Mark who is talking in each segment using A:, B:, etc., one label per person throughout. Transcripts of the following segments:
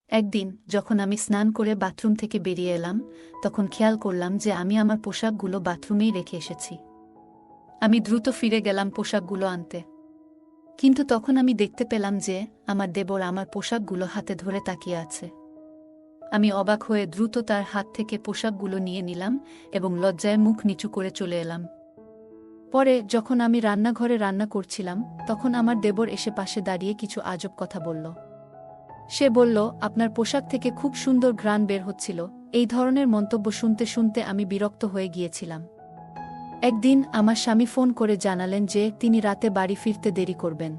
A: একদিন যখন আমি স্নান করে বাথরুম থেকে বেরিয়ে এলাম, তখন খেয়াল করলাম যে আমি আমার পোশাকগুলো বাথরুমেই রেখে এসেছি। আমি দ্রুত ফিরে গেলাম পোশাকগুলো আনতে, কিন্তু তখন আমি দেখতে পেলাম যে আমার দেবর আমার পোশাকগুলো হাতে ধরে তাকিয়ে আছে। আমি অবাক হয়ে দ্রুত তার হাত থেকে পোশাকগুলো নিয়ে নিলাম এবং লজ্জায় মুখ নিচু করে চলে এলাম। পরে যখন আমি রান্নাঘরে রান্না করছিলাম, তখন আমার দেবর এসে পাশে দাঁড়িয়ে কিছু আজব কথা বলল। সে বলল, আপনার পোশাক থেকে খুব সুন্দর ঘ্রাণ বের হচ্ছিল। এই ধরনের মন্তব্য শুনতে শুনতে আমি বিরক্ত হয়ে গিয়েছিলাম। একদিন আমার স্বামী ফোন করে জানালেন যে তিনি রাতে বাড়ি ফিরতে দেরি করবেন।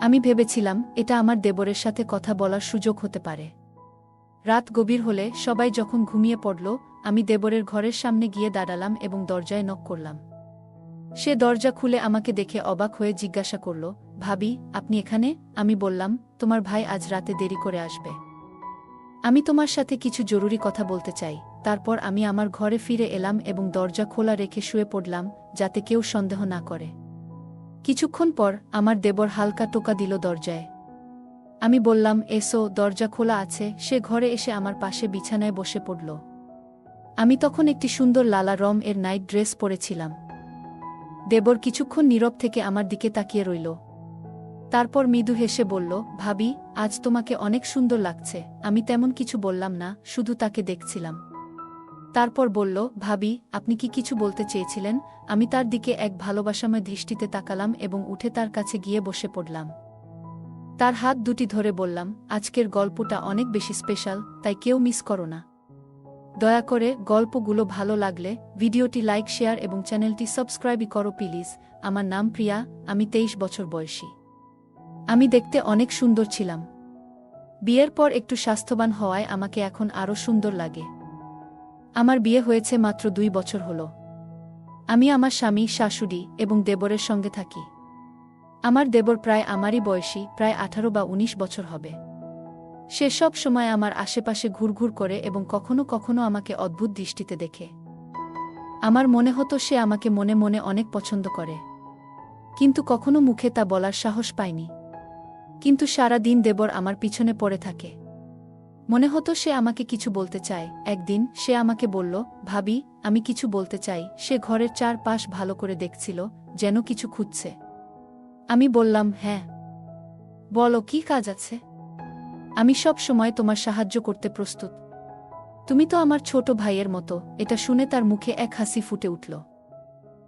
A: আমি ভেবেছিলাম এটা আমার দেবরের সাথে কথা বলার সুযোগ হতে পারে। রাত গভীর হলে সবাই যখন ঘুমিয়ে পড়ল, আমি দেবরের ঘরের সামনে গিয়ে দাঁড়ালাম এবং দরজায় নক করলাম। সে দরজা খুলে আমাকে দেখে অবাক হয়ে জিজ্ঞাসা করল, ভাবি, আপনি এখানে? আমি বললাম, তোমার ভাই আজ রাতে দেরি করে আসবে। আমি তোমার সাথে কিছু জরুরি কথা বলতে চাই। তারপর আমি আমার ঘরে ফিরে এলাম এবং দরজা খোলা রেখে শুয়ে পড়লাম, যাতে কেউ সন্দেহ না করে। কিছুক্ষণ পর আমার দেবর হালকা টোকা দিল দরজায়। আমি বললাম, এসো, দরজা খোলা আছে। সে ঘরে এসে আমার পাশে বিছানায় বসে পড়ল। আমি তখন একটি সুন্দর লালা এর নাইট ড্রেস পরেছিলাম। দেবর কিছুক্ষণ নীরব থেকে আমার দিকে তাকিয়ে রইল। তারপর মৃদু হেসে বলল, ভাবি, আজ তোমাকে অনেক সুন্দর লাগছে। আমি তেমন কিছু বললাম না, শুধু তাকে দেখছিলাম। তারপর বলল, ভাবি, আপনি কি কিছু বলতে চেয়েছিলেন? আমি তার দিকে এক ভালোবাসাময় দৃষ্টিতে তাকালাম এবং উঠে তার কাছে গিয়ে বসে পড়লাম। তার হাত দুটি ধরে বললাম, আজকের গল্পটা অনেক বেশি স্পেশাল, তাই কেউ মিস করো না। দয়া করে গল্পগুলো ভালো লাগলে ভিডিওটি লাইক, শেয়ার এবং চ্যানেলটি সাবস্ক্রাইব করো প্লিজ। আমার নাম প্রিয়া, আমি 23 বছর বয়সী। আমি দেখতে অনেক সুন্দর ছিলাম। বিয়ের পর একটু স্বাস্থ্যবান হওয়ায় আমাকে এখন আরও সুন্দর লাগে। আমার বিয়ে হয়েছে মাত্র 2 বছর হলো। আমি আমার স্বামী, শাশুড়ি এবং দেবরের সঙ্গে থাকি। আমার দেবর প্রায় আমারই বয়সী, প্রায় 18 বা 19 বছর হবে। সে সব সময় আমার আশেপাশে ঘুরঘুর করে এবং কখনো কখনো আমাকে অদ্ভুত দৃষ্টিতে দেখে। আমার মনে হতো সে আমাকে মনে মনে অনেক পছন্দ করে, কিন্তু কখনো মুখে তা বলার সাহস পায়নি। কিন্তু সারা দিন দেবর আমার পিছনে পড়ে থাকে। মনে হতো সে আমাকে কিছু বলতে চায়। একদিন সে আমাকে বলল, ভাবি, আমি কিছু বলতে চাই। সে ঘরের চারপাশ ভালো করে দেখছিল, যেন কিছু খুঁজছে। আমি বললাম, হ্যাঁ, বলো, কি কাজ আছে? আমি সব সময় তোমার সাহায্য করতে প্রস্তুত। তুমি তো আমার ছোট ভাইয়ের মতো। এটা শুনে তার মুখে এক হাসি ফুটে উঠল।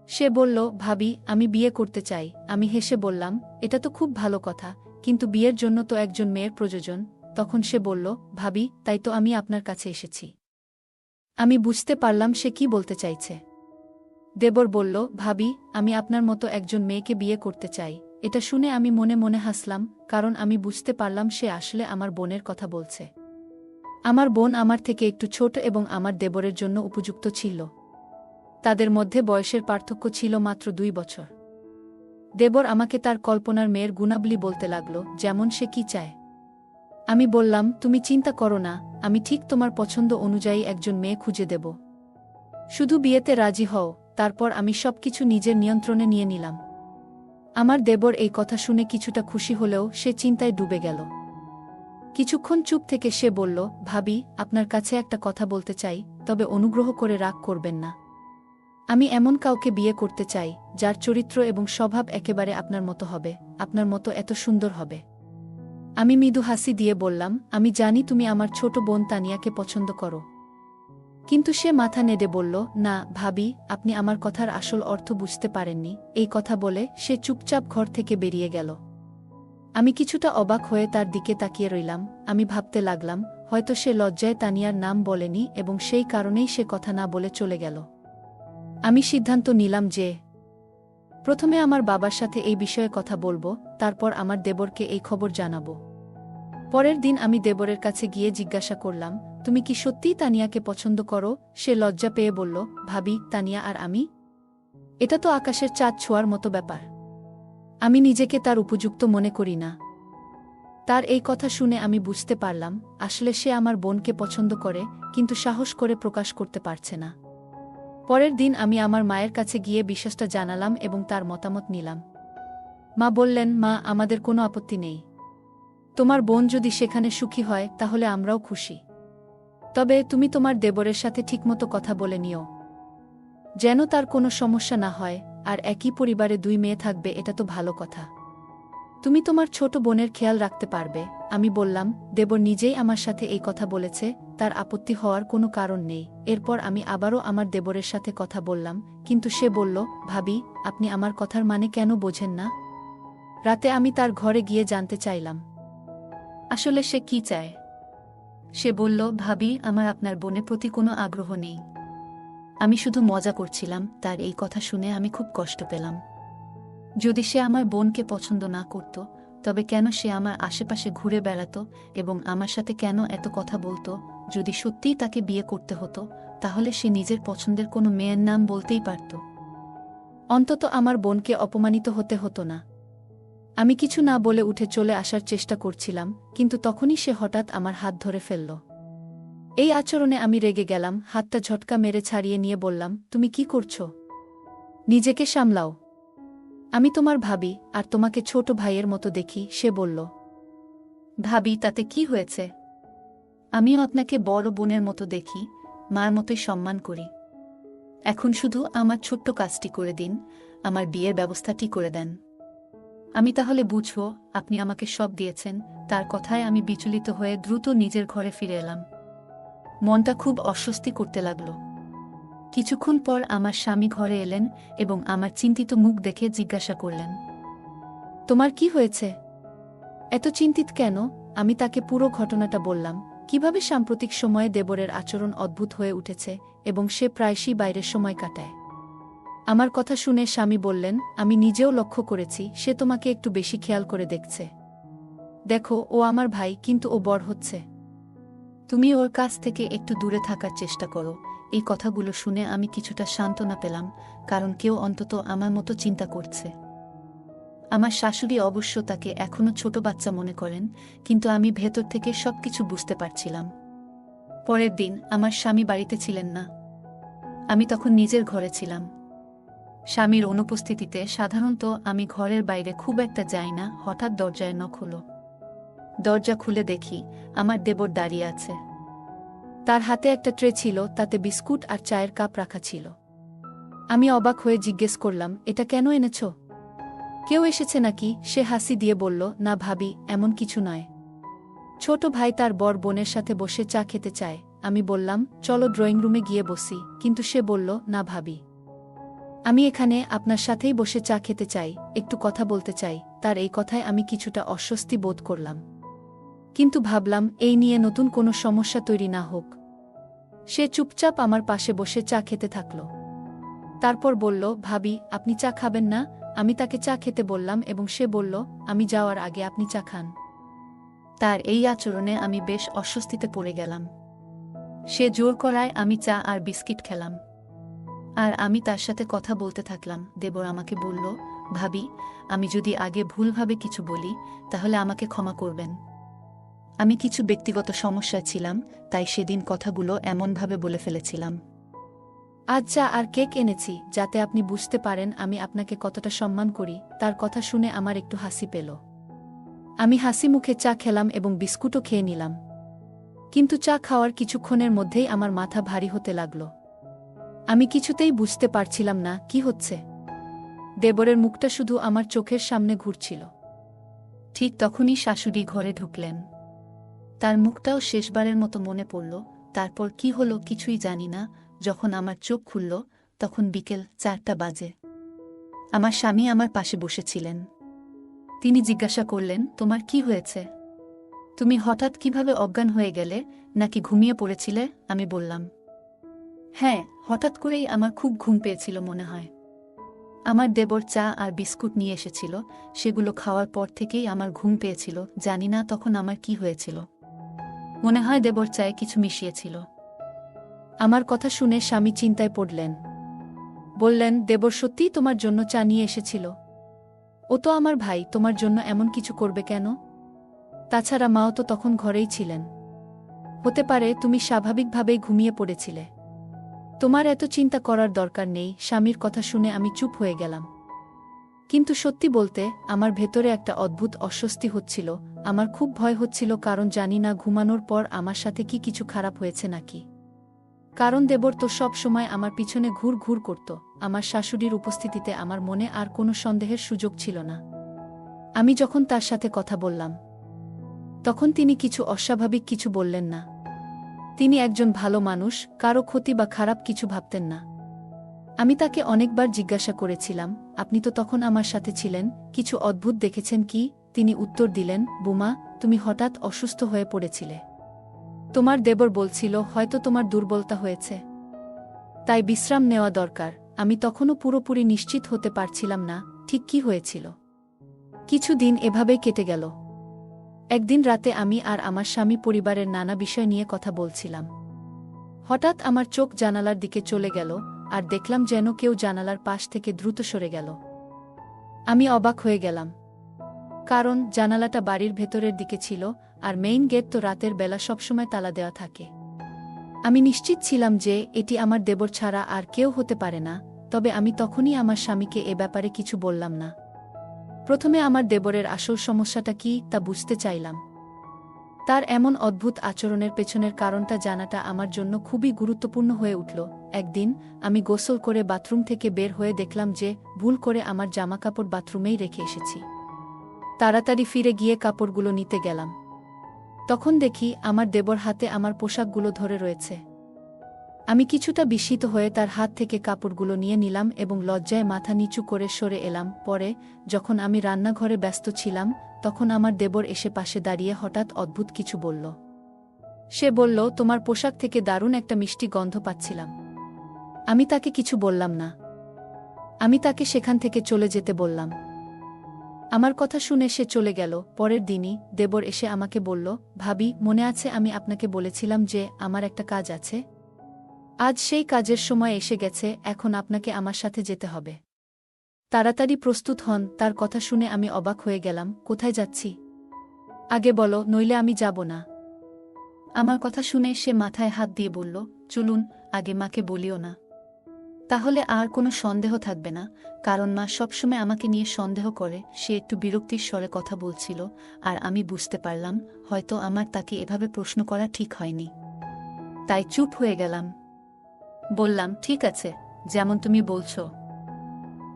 A: সে বলল, ভাবি, আমি বিয়ে করতে চাই। আমি হেসে বললাম, এটা তো খুব ভালো কথা, কিন্তু বিয়ের জন্য তো একজন মেয়ের প্রয়োজন। তখন সে বলল, ভাবি, তাই তো আমি আপনার কাছে এসেছি। আমি বুঝতে পারলাম সে কি বলতে চাইছে। দেবর বলল, ভাবি, আমি আপনার মতো একজন মেয়েকে বিয়ে করতে চাই। এটা শুনে আমি মনে মনে হাসলাম, কারণ আমি বুঝতে পারলাম সে আসলে আমার বোনের কথা বলছে। আমার বোন আমার থেকে একটু ছোট এবং আমার দেবরের জন্য উপযুক্ত ছিল। তাদের মধ্যে বয়সের পার্থক্য ছিল মাত্র 2 বছর। দেবর আমাকে তার কল্পনার মেয়ের গুণাবলী বলতে লাগল, যেমন সে কি চায়। আমি বললাম, তুমি চিন্তা করো না, আমি ঠিক তোমার পছন্দ অনুযায়ী একজন মেয়ে খুঁজে দেব। শুধু বিয়েতে রাজি হও। তারপর আমি সবকিছু নিজের নিয়ন্ত্রণে নিয়ে নিলাম। আমার দেবর এই কথা শুনে কিছুটা খুশি হলেও সে চিন্তায় ডুবে গেল। কিছুক্ষণ চুপ থেকে সে বলল, ভাবি, আপনার কাছে একটা কথা বলতে চাই, তবে অনুগ্রহ করে রাগ করবেন না। আমি এমন কাউকে বিয়ে করতে চাই, যার চরিত্র এবং স্বভাব একেবারে আপনার মতো হবে, আপনার মতো এত সুন্দর হবে। আমি মৃদু হাসি দিয়ে বললাম, আমি জানি তুমি আমার ছোট বোন তানিয়াকে পছন্দ করো। কিন্তু সে মাথা নেড়ে বলল, না ভাবি, আপনি আমার কথার আসল অর্থ বুঝতে পারেননি। এই কথা বলে সে চুপচাপ ঘর থেকে বেরিয়ে গেল। আমি কিছুটা অবাক হয়ে তার দিকে তাকিয়ে রইলাম। আমি ভাবতে লাগলাম, হয়তো সে লজ্জায় তানিয়ার নাম বলেনি এবং সেই কারণেই সে কথা না বলে চলে গেল। আমি সিদ্ধান্ত নিলাম যে প্রথমে আমার বাবার সাথে এই বিষয়ে কথা বলবো, তারপর আমার দেবরকে এই খবর জানাবো। পরের দিন আমি দেবরের কাছে গিয়ে জিজ্ঞাসা করলাম, তুমি কি সত্যিই তানিয়াকে পছন্দ করো? সে লজ্জা পেয়ে বলল, ভাবি, তানিয়া আর আমি? এটা তো আকাশের চাঁদ ছোঁয়ার মতো ব্যাপার। আমি নিজেকে তার উপযুক্ত মনে করি না। তার এই কথা শুনে আমি বুঝতে পারলাম, আসলে সে আমার বোনকে পছন্দ করে, কিন্তু সাহস করে প্রকাশ করতে পারছে না। পরের দিন আমি আমার মায়ের কাছে গিয়ে বিশ্বাসটা জানালাম এবং তার মতামত নিলাম। মা বললেন, মা, আমাদের কোনো আপত্তি নেই। তোমার বোন যদি সেখানে সুখী হয় তাহলে আমরাও খুশি। তবে তুমি তোমার দেবরের সাথে ঠিকমতো কথা বলে নিও, যেন তার কোনো সমস্যা না হয়। আর একই পরিবারে 2 মেয়ে থাকবে, এটা তো ভালো কথা। তুমি তোমার ছোট বোনের খেয়াল রাখতে পারবে। আমি বললাম, দেবর নিজেই আমার সাথে এই কথা বলেছে, তার আপত্তি হওয়ার কোনো কারণ নেই। এরপর আমি আবারও আমার দেবরের সাথে কথা বললাম, কিন্তু সে বলল, ভাবি, আপনি আমার কথার মানে কেন বোঝেন না? রাতে আমি তার ঘরে গিয়ে জানতে চাইলাম আসলে সে কি চায়। সে বলল, ভাবি, আমার আপনার বোনের প্রতি কোনো আগ্রহ নেই। আমি শুধু মজা করছিলাম। তার এই কথা শুনে আমি খুব কষ্ট পেলাম। যদি সে আমার বোনকে পছন্দ না করত, তবে কেন সে আমার আশেপাশে ঘুরে বেড়াত এবং আমার সাথে কেন এত কথা বলতো? যদি সত্যিই তাকে বিয়ে করতে হতো, তাহলে সে নিজের পছন্দের কোনো মেয়ের নাম বলতেই পারত। অন্তত আমার বোনকে অপমানিত হতে হতো না। আমি কিছু না বলে উঠে চলে আসার চেষ্টা করছিলাম, কিন্তু তখনই সে হঠাৎ আমার হাত ধরে ফেলল। এই আচরণে আমি রেগে গেলাম। হাতটা ঝটকা মেরে ছাড়িয়ে নিয়ে বললাম, তুমি কি করছো? নিজেকে সামলাও। আমি তোমার ভাবি, আর তোমাকে ছোট ভাইয়ের মতো দেখি। সে বলল, ভাবি, তাতে কি হয়েছে? আমিও আপনাকে বড় বোনের মতো দেখি, মার মতোই সম্মান করি। এখন শুধু আমার ছোট্ট কাজটি করে দিন, আমার বিয়ের ব্যবস্থাটি করে দেন। আমি তাহলে বুঝব আপনি আমাকে সব দিয়েছেন। তার কথায় আমি বিচলিত হয়ে দ্রুত নিজের ঘরে ফিরে এলাম। মনটা খুব অস্বস্তি করতে লাগল। কিছুক্ষণ পর আমার স্বামী ঘরে এলেন এবং আমার চিন্তিত মুখ দেখে জিজ্ঞাসা করলেন, তোমার কি হয়েছে? এত চিন্তিত কেন? আমি তাকে পুরো ঘটনাটা বললাম, কিভাবে সাম্প্রতিক সময়ে দেবরের আচরণ অদ্ভুত হয়ে উঠেছে এবং সে প্রায়শই বাইরের সময় কাটায়। আমার কথা শুনে স্বামী বললেন, আমি নিজেও লক্ষ্য করেছি, সে তোমাকে একটু বেশি খেয়াল করে দেখছে। দেখো, ও আমার ভাই, কিন্তু ও বড় হচ্ছে। তুমি ওর কাছ থেকে একটু দূরে থাকার চেষ্টা করো। এই কথাগুলো শুনে আমি কিছুটা সান্ত্বনা পেলাম, কারণ কেউ অন্তত আমার মতো চিন্তা করছে। আমার শাশুড়ি অবশ্য তাকে এখনো ছোট বাচ্চা মনে করেন, কিন্তু আমি ভেতর থেকে সবকিছু বুঝতে পারছিলাম। পরের দিন আমার স্বামী বাড়িতে ছিলেন না। আমি তখন নিজের ঘরে ছিলাম। স্বামীর অনুপস্থিতিতে সাধারণত আমি ঘরের বাইরে খুব একটা যাই না। হঠাৎ দরজায় নখ হলো। দরজা খুলে দেখি আমার দেবর দাঁড়িয়ে আছে। তার হাতে একটা ট্রে ছিল, তাতে বিস্কুট আর চায়ের কাপ রাখা ছিল। আমি অবাক হয়ে জিজ্ঞেস করলাম, এটা কেন এনেছ? কেউ এসেছে নাকি? সে হাসি দিয়ে বলল, না ভাবি, এমন কিছু নয়। ছোট ভাই তার বড় বোনের সাথে বসে চা খেতে চায়। আমি বললাম, চলো ড্রয়িং রুমে গিয়ে বসি, কিন্তু সে বলল, না ভাবি, আমি এখানে আপনার সাথেই বসে চা খেতে চাই, একটু কথা বলতে চাই। তার এই কথায় আমি কিছুটা অস্বস্তি বোধ করলাম, কিন্তু ভাবলাম এই নিয়ে নতুন কোনো সমস্যা তৈরি না হোক। সে চুপচাপ আমার পাশে বসে চা খেতে থাকল। তারপর বলল, ভাবি, আপনি চা খাবেন না? আমি তাকে চা খেতে বললাম এবং সে বলল, আমি যাওয়ার আগে আপনি চা খান। তার এই আচরণে আমি বেশ অস্বস্তিতে পড়ে গেলাম। সে জোর করায় আমি চা আর বিস্কিট খেলাম, আর আমি তার সাথে কথা বলতে থাকলাম। দেবর আমাকে বলল, ভাবি, আমি যদি আগে ভুলভাবে কিছু বলি, তাহলে আমাকে ক্ষমা করবেন। আমি কিছু ব্যক্তিগত সমস্যায় ছিলাম, তাই সেদিন কথাগুলো এমনভাবে বলে ফেলেছিলাম। আজ চা আর কেক এনেছি, যাতে আপনি বুঝতে পারেন আমি আপনাকে কতটা সম্মান করি। তার কথা শুনে আমার একটু হাসি পেল। আমি হাসি মুখে চা খেলাম এবং বিস্কুটও খেয়ে নিলাম। কিন্তু চা খাওয়ার কিছুক্ষণের মধ্যেই আমার মাথা ভারী হতে লাগল। আমি কিছুতেই বুঝতে পারছিলাম না কি হচ্ছে। দেবরের মুখটা শুধু আমার চোখের সামনে ঘুরছিল। ঠিক তখনই শাশুড়ি ঘরে ঢুকলেন। তার মুখটাও শেষবারের মতো মনে পড়ল। তারপর কি হলো কিছুই জানি না। যখন আমার চোখ খুলল, তখন বিকেল 4টা বাজে। আমার স্বামী আমার পাশে বসেছিলেন। তিনি জিজ্ঞাসা করলেন, তোমার কি হয়েছে? তুমি হঠাৎ কিভাবে অজ্ঞান হয়ে গেলে? নাকি ঘুমিয়ে পড়েছিলে? আমি বললাম, হ্যাঁ, হঠাৎ করেই আমার খুব ঘুম পেয়েছিল মনে হয়। আমার দেবর চা আর বিস্কুট নিয়ে এসেছিল, সেগুলো খাওয়ার পর থেকেই আমার ঘুম পেয়েছিল। জানি না তখন আমার কি হয়েছিল। মনে হয় দেবর চায়ে কিছু মিশিয়েছিল। আমার কথা শুনে স্বামী চিন্তায় পড়লেন। বললেন, দেবর সত্যিই তোমার জন্য চা নিয়ে এসেছিল? ও তো আমার ভাই, তোমার জন্য এমন কিছু করবে কেন? তাছাড়া মাও তো তখন ঘরেই ছিলেন। হতে পারে তুমি স্বাভাবিকভাবেই ঘুমিয়ে পড়েছিলে। তোমার এত চিন্তা করার দরকার নেই। স্বামীর কথা শুনে আমি চুপ হয়ে গেলাম। কিন্তু সত্যি বলতে, আমার ভেতরে একটা অদ্ভুত অস্বস্তি হচ্ছিল। আমার খুব ভয় হচ্ছিল, কারণ জানি না ঘুমানোর পর আমার সাথে কি কিছু খারাপ হয়েছে নাকি। কারণ দেবর তো সব সময় আমার পিছনে ঘুর ঘুর করত। আমার শাশুড়ির উপস্থিতিতে আমার মনে আর কোনো সন্দেহের সুযোগ ছিল না। আমি যখন তার সাথে কথা বললাম, তখন তিনি কিছু অস্বাভাবিক কিছু বললেন না। তিনি একজন ভালো মানুষ, কারো ক্ষতি বা খারাপ কিছু ভাবতেন না। আমি তাকে অনেকবার জিজ্ঞাসা করেছিলাম, আপনি তো তখন আমার সাথে ছিলেন, কিছু অদ্ভুত দেখেছেন কি? তিনি উত্তর দিলেন, বুমা, তুমি হঠাৎ অসুস্থ হয়ে পড়েছিলে। তোমার দেবর বলছিল হয়তো তোমার দুর্বলতা হয়েছে, তাই বিশ্রাম নেওয়া দরকার। আমি তখনও পুরোপুরি নিশ্চিত হতে পারছিলাম না ঠিক কি হয়েছিল। কিছু দিন এভাবেই কেটে গেল। একদিন রাতে আমি আর আমার স্বামী পরিবারের নানা বিষয় নিয়ে কথা বলছিলাম। হঠাৎ আমার চোখ জানালার দিকে চলে গেল, আর দেখলাম যেন কেউ জানালার পাশ থেকে দ্রুত সরে গেল। আমি অবাক হয়ে গেলাম, কারণ জানালাটা বাড়ির ভেতরের দিকে ছিল, আর মেইন গেট তো রাতের বেলা সবসময় তালা দেওয়া থাকে। আমি নিশ্চিত ছিলাম যে এটি আমার দেবর ছাড়া আর কেউ হতে পারে না, তবে আমি তখনই আমার স্বামীকে এ ব্যাপারে কিছু বললাম না। প্রথমে আমার দেবরের আসল সমস্যাটা কি তা বুঝতে চাইলাম। তার এমন অদ্ভুত আচরণের পেছনের কারণটা জানাটা আমার জন্য খুবই গুরুত্বপূর্ণ হয়ে উঠল। একদিন আমি গোসল করে বাথরুম থেকে বের হয়ে দেখলাম যে ভুল করে আমার জামাকাপড় বাথরুমেই রেখে এসেছি। তাড়াতাড়ি ফিরে গিয়ে কাপড়গুলো নিতে গেলাম। তখন দেখি আমার দেবর হাতে আমার পোশাকগুলো ধরে রয়েছে। আমি কিছুটা বিস্মিত হয়ে তার হাত থেকে কাপড়গুলো নিয়ে নিলাম এবং লজ্জায় মাথা নিচু করে সরে এলাম। পরে যখন আমি রান্নাঘরে ব্যস্ত ছিলাম, তখন আমার দেবর এসে পাশে দাঁড়িয়ে হঠাৎ অদ্ভুত কিছু বলল। সে বলল, তোমার পোশাক থেকে দারুণ একটা মিষ্টি গন্ধ পাচ্ছিলাম। আমি তাকে কিছু বললাম না। আমি তাকে সেখান থেকে চলে যেতে বললাম। আমার কথা শুনে সে চলে গেল। পরের দিনই দেবর এসে আমাকে বলল, ভাবি, মনে আছে আমি আপনাকে বলেছিলাম যে আমার একটা কাজ আছে? আজ সেই কাজের সময় এসে গেছে, এখন আপনাকে আমার সাথে যেতে হবে। তাড়াতাড়ি প্রস্তুত হন। তার কথা শুনে আমি অবাক হয়ে গেলাম। কোথায় যাচ্ছি? আগে বলো, নইলে আমি যাব না। আমার কথা শুনে সে মাথায় হাত দিয়ে বলল, চলুন, আগে মাকে বলিও না, তাহলে আর কোনো সন্দেহ থাকবে না, কারণ মা সবসময় আমাকে নিয়ে সন্দেহ করে। সে একটু বিরক্তির স্বরে কথা বলছিল, আর আমি বুঝতে পারলাম হয়তো আমার তাকে এভাবে প্রশ্ন করা ঠিক হয়নি। তাই চুপ হয়ে গেলাম। বললাম, ঠিক আছে, যেমন তুমি বলছো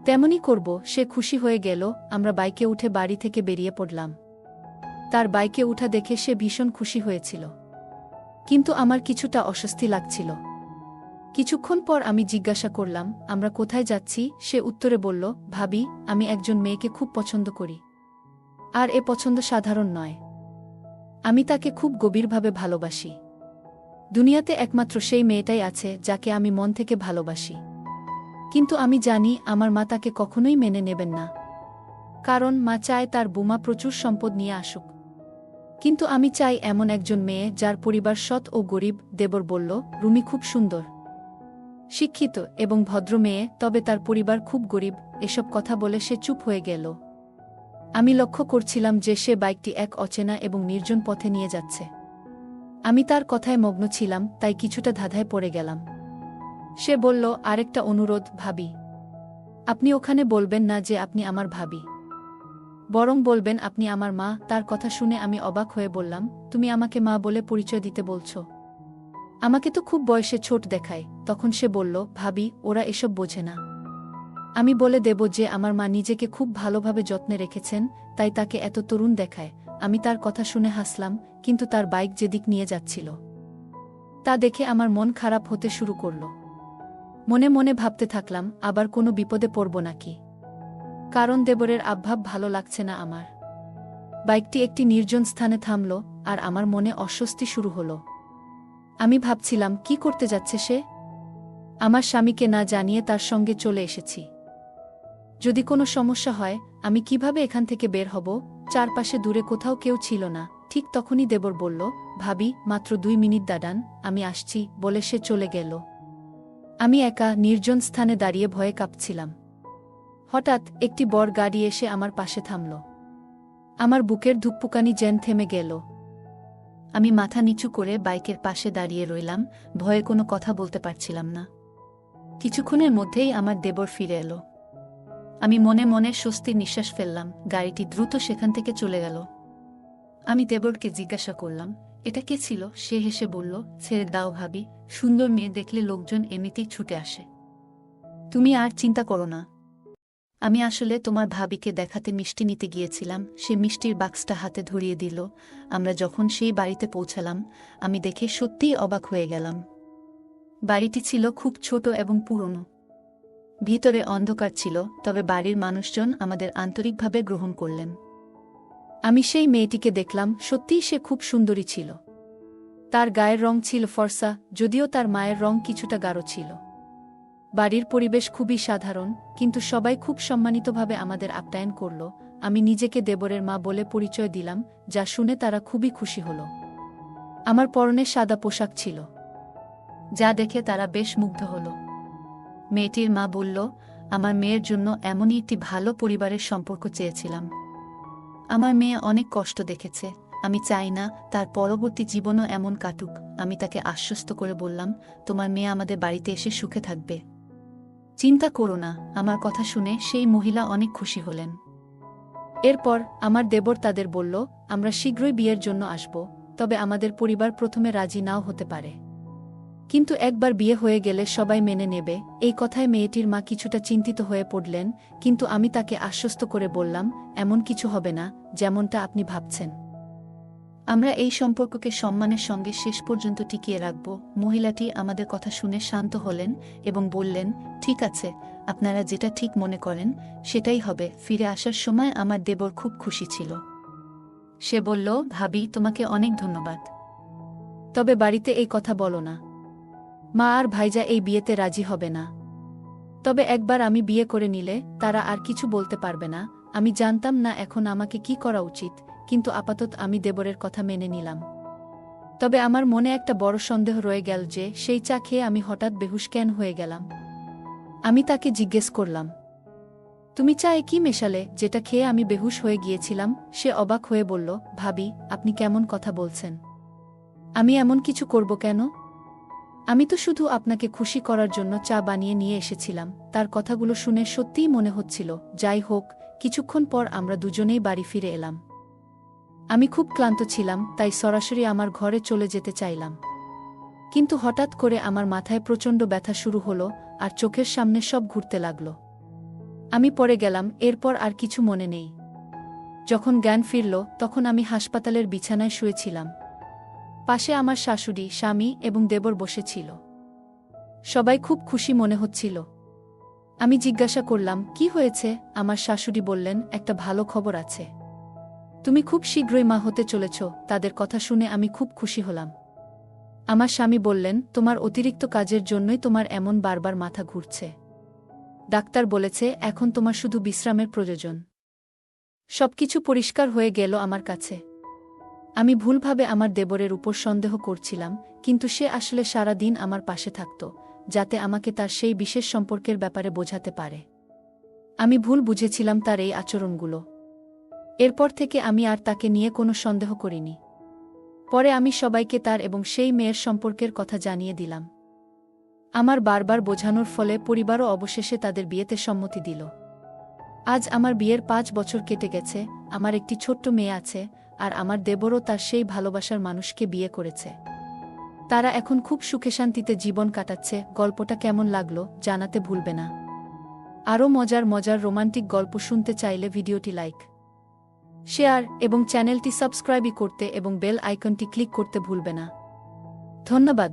A: তেমনই করব। সে খুশি হয়ে গেল। আমরা বাইকে উঠে বাড়ি থেকে বেরিয়ে পড়লাম। তার বাইকে উঠা দেখে সে ভীষণ খুশি হয়েছিল, কিন্তু আমার কিছুটা অস্বস্তি লাগছিল। কিছুক্ষণ পর আমি জিজ্ঞাসা করলাম, আমরা কোথায় যাচ্ছি? সে উত্তরে বলল, ভাবি, আমি একজন মেয়েকে খুব পছন্দ করি। আর এ পছন্দ সাধারণ নয়। আমি তাকে খুব গভীরভাবে ভালোবাসি। দুনিয়াতে একমাত্র সেই মেয়েটাই আছে যাকে আমি মন থেকে ভালোবাসি। কিন্তু আমি জানি আমার মা তাকে কখনোই মেনে নেবেন না, কারণ মা চায় তার বুমা প্রচুর সম্পদ নিয়ে আসুক। কিন্তু আমি চাই এমন একজন মেয়ে যার পরিবার সৎ ও গরিব। দেবর বলল, রুমি খুব সুন্দর, শিক্ষিত এবং ভদ্র মেয়ে, তবে তার পরিবার খুব গরিব। এসব কথা বলে সে চুপ হয়ে গেল। আমি লক্ষ্য করছিলাম যে সে বাইকটি এক অচেনা এবং নির্জন পথে নিয়ে যাচ্ছে। আমি তার কথায় মগ্ন ছিলাম, তাই কিছুটা ধাঁধায় পড়ে গেলাম। সে বলল, আরেকটা অনুরোধ, ভাবি, আপনি ওখানে বলবেন না যে আপনি আমার ভাবি, বরং বলবেন আপনি আমার মা। তার কথা শুনে আমি অবাক হয়ে বললাম, তুমি আমাকে মা বলে পরিচয় দিতে বলছো? আমাকে তো খুব বয়সে ছোট দেখায়। তখন সে বলল, ভাবি, ওরা এসব বোঝে না। আমি বলে দেব যে আমার মা নিজেকে খুব ভালোভাবে যত্নে রেখেছেন, তাই তাকে এত তরুণ দেখায়। আমি তার কথা শুনে হাসলাম, কিন্তু তার বাইক যেদিক নিয়ে যাচ্ছিল তা দেখে আমার মন খারাপ হতে শুরু করল। মনে মনে ভাবতে থাকলাম, আবার কোনো বিপদে পড়ব নাকি, কারণ দেবরের আবভাব ভালো লাগছে না আমার। বাইকটি একটি নির্জন স্থানে থামল, আর আমার মনে অস্বস্তি শুরু হলো। আমি ভাবছিলাম, কি করতে যাচ্ছে সে? আমার স্বামীকে না জানিয়ে তার সঙ্গে চলে এসেছি। যদি কোনো সমস্যা হয়, আমি কিভাবে এখান থেকে বের হব? চারপাশে দূরে কোথাও কেউ ছিল না। ঠিক তখনই দেবর বলল, ভাবি, মাত্র 2 মিনিট দাঁড়ান, আমি আসছি, বলে সে চলে গেল। আমি একা নির্জন স্থানে দাঁড়িয়ে ভয়ে কাঁপছিলাম। হঠাৎ একটি বড় গাড়ি এসে আমার পাশে থামল। আমার বুকের ধুকপুকানি যেন থেমে গেল। আমি মাথা নিচু করে বাইকের পাশে দাঁড়িয়ে রইলাম, ভয়ে কোনো কথা বলতে পারছিলাম না। কিছুক্ষণের মধ্যেই আমার দেবর ফিরে এলো। আমি মনে মনে স্বস্তির নিঃশ্বাস ফেললাম। গাড়িটি দ্রুত সেখান থেকে চলে গেল। আমি দেবরকে জিজ্ঞাসা করলাম, এটা কে ছিল? সে হেসে বলল, ছেড়ে দাও ভাবি, সুন্দর মেয়ে দেখলে লোকজন এমনিতেই ছুটে আসে। তুমি আর চিন্তা করো না। আমি আসলে তোমার ভাবিকে দেখাতে মিষ্টি নিতে গিয়েছিলাম। সে মিষ্টির বাক্সটা হাতে ধরিয়ে দিল। আমরা যখন সেই বাড়িতে পৌঁছালাম, আমি দেখে সত্যিই অবাক হয়ে গেলাম। বাড়িটি ছিল খুব ছোট এবং পুরনো। ভিতরে অন্ধকার ছিল, তবে বাড়ির মানুষজন আমাদের আন্তরিকভাবে গ্রহণ করলেন। আমি সেই মেয়েটিকে দেখলাম, সত্যিই সে খুব সুন্দরী ছিল। তার গায়ের রং ছিল ফর্সা, যদিও তার মায়ের রং কিছুটা গাঢ় ছিল। বাড়ির পরিবেশ খুবই সাধারণ, কিন্তু সবাই খুব সম্মানিতভাবে আমাদের আপ্যায়ন করল। আমি নিজেকে দেবরের মা বলে পরিচয় দিলাম, যা শুনে তারা খুবই খুশি হল। আমার পরনে সাদা পোশাক ছিল, যা দেখে তারা বেশ মুগ্ধ হল। মেয়েটির মা বলল, আমার মেয়ের জন্য এমনই একটি ভালো পরিবারের সম্পর্ক চেয়েছিলাম। আমার মেয়ে অনেক কষ্ট দেখেছে, আমি চাই না তার পরবর্তী জীবনও এমন কাটুক। আমি তাকে আশ্বস্ত করে বললাম, তোমার মেয়ে আমাদের বাড়িতে এসে সুখে থাকবে। চিন্তা করো না। আমার কথা শুনে সেই মহিলা অনেক খুশি হলেন। এরপর আমার দেবর তাদের বলল, আমরা শীঘ্রই বিয়ের জন্য আসব, তবে আমাদের পরিবার প্রথমে রাজি নাও হতে পারে। কিন্তু একবার বিয়ে হয়ে গেলে সবাই মেনে নেবে। এই কথায় মেয়েটির মা কিছুটা চিন্তিত হয়ে পড়লেন, কিন্তু আমি তাকে আশ্বস্ত করে বললাম, এমন কিছু হবে না, যেমনটা আপনি ভাবছেন। আমরা এই সম্পর্ককে সম্মানের সঙ্গে শেষ পর্যন্ত টিকিয়ে রাখব। মহিলাটি আমাদের কথা শুনে শান্ত হলেন এবং বললেন, ঠিক আছে, আপনারা যেটা ঠিক মনে করেন সেটাই হবে। ফিরে আসার সময় আমার দেবর খুব খুশি ছিল। সে বলল, ভাবি, তোমাকে অনেক ধন্যবাদ। তবে বাড়িতে এই কথা বলো না। মা আর ভাইজা এই বিয়েতে রাজি হবে না। তবে একবার আমি বিয়ে করে নিলে তারা আর কিছু বলতে পারবে না। আমি জানতাম না এখন আমাকে কি করা উচিত, কিন্তু আপাতত আমি দেবরের কথা মেনে নিলাম। তবে আমার মনে একটা বড় সন্দেহ রয়ে গেল যে সেই চা খেয়ে আমি হঠাৎ বেহুশ কেন হয়ে গেলাম। আমি তাকে জিজ্ঞেস করলাম, তুমি চায়ে কি মেশালে যেটা খেয়ে আমি বেহুশ হয়ে গিয়েছিলাম? সে অবাক হয়ে বলল, ভাবি, আপনি কেমন কথা বলছেন? আমি এমন কিছু করব কেন? আমি তো শুধু আপনাকে খুশি করার জন্য চা বানিয়ে নিয়ে এসেছিলাম। তার কথাগুলো শুনে সত্যিই মনে হচ্ছিল। যাই হোক, কিছুক্ষণ পর আমরা দুজনেই বাড়ি ফিরে এলাম। আমি খুব ক্লান্ত ছিলাম, তাই সরাসরি আমার ঘরে চলে যেতে চাইলাম। কিন্তু হঠাৎ করে আমার মাথায় প্রচণ্ড ব্যথা শুরু হলো, আর চোখের সামনে সব ঘুরতে লাগল। আমি পড়ে গেলাম, এরপর আর কিছু মনে নেই। যখন জ্ঞান ফিরল, তখন আমি হাসপাতালের বিছানায় শুয়েছিলাম। পাশে আমার শাশুড়ি, স্বামী এবং দেবর বসেছিল। সবাই খুব খুশি মনে হচ্ছিল। আমি জিজ্ঞাসা করলাম, কি হয়েছে? আমার শাশুড়ি বললেন, একটা ভালো খবর আছে। তুমি খুব শীঘ্রই মা হতে চলেছ। তাদের কথা শুনে আমি খুব খুশি হলাম। আমার স্বামী বললেন, তোমার অতিরিক্ত কাজের জন্যই তোমার এমন বারবার মাথা ঘুরছে। ডাক্তার বলেছে এখন তোমার শুধু বিশ্রামের প্রয়োজন। সবকিছু পরিষ্কার হয়ে গেল আমার কাছে। আমি ভুলভাবে আমার দেবরের উপর সন্দেহ করছিলাম, কিন্তু সে আসলে সারা দিন আমার পাশে থাকত, যাতে আমাকে তার সেই বিশেষ সম্পর্কের ব্যাপারে বোঝাতে পারে। আমি ভুল বুঝেছিলাম তার এই আচরণগুলো। এরপর থেকে আমি আর তাকে নিয়ে কোনো সন্দেহ করিনি। পরে আমি সবাইকে তার এবং সেই মেয়ের সম্পর্কের কথা জানিয়ে দিলাম। আমার বারবার বোঝানোর ফলে পরিবারও অবশেষে তাদের বিয়েতে সম্মতি দিল। আজ আমার বিয়ের 5 বছর কেটে গেছে। আমার একটি ছোট্ট মেয়ে আছে, আর আমার দেবরও তার সেই ভালোবাসার মানুষকে বিয়ে করেছে। তারা এখন খুব সুখে শান্তিতে জীবন কাটাচ্ছে। গল্পটা কেমন লাগলো জানাতে ভুলবে না। আরও মজার মজার রোমান্টিক গল্প শুনতে চাইলে ভিডিওটি লাইক, শেয়ার এবং চ্যানেলটি সাবস্ক্রাইব করতে এবং বেল আইকনটি ক্লিক করতে ভুলবে না। ধন্যবাদ।